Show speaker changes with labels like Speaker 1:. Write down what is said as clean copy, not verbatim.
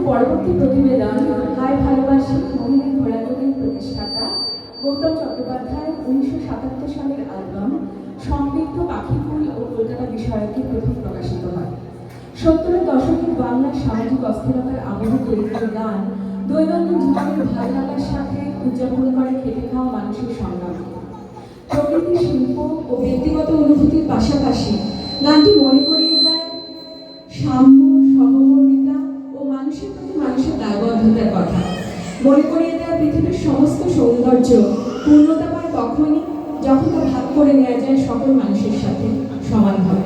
Speaker 1: পরবর্তী প্রতিবেদন হায় ভালোবাসি মহিলা ঘোরাঘুরির প্রতিষ্ঠাতা গৌতম চট্টোপাধ্যায় 1977 সালের অ্যালবাম সমৃদ্ধ পাখিফুল ও কলকাতা বিষয়কে প্রথম প্রকাশিত হয়। 70-এর দশকের বাংলার সামাজিক অস্থিরতার আবহে তৈরি গান দৈনন্দিন জীবনের ভালো লাগার সাথে উদযাপন করে খেটে খাওয়া মানুষের সংগ্রাম। প্রকৃতি, শিল্প ও ব্যক্তিগত অনুভূতির পাশাপাশি গানটি মনে করিয়ে দেয় সাম্য, সহমর্মিতা ও মানুষের প্রতি মানুষের দায়বদ্ধতার কথা। মনে করিয়ে দেয় পৃথিবীর সমস্ত সৌন্দর্য পূর্ণতা পায় তখনই যখন তা ভাগ করে নেওয়া যায় সকল মানুষের সাথে সমানভাবে।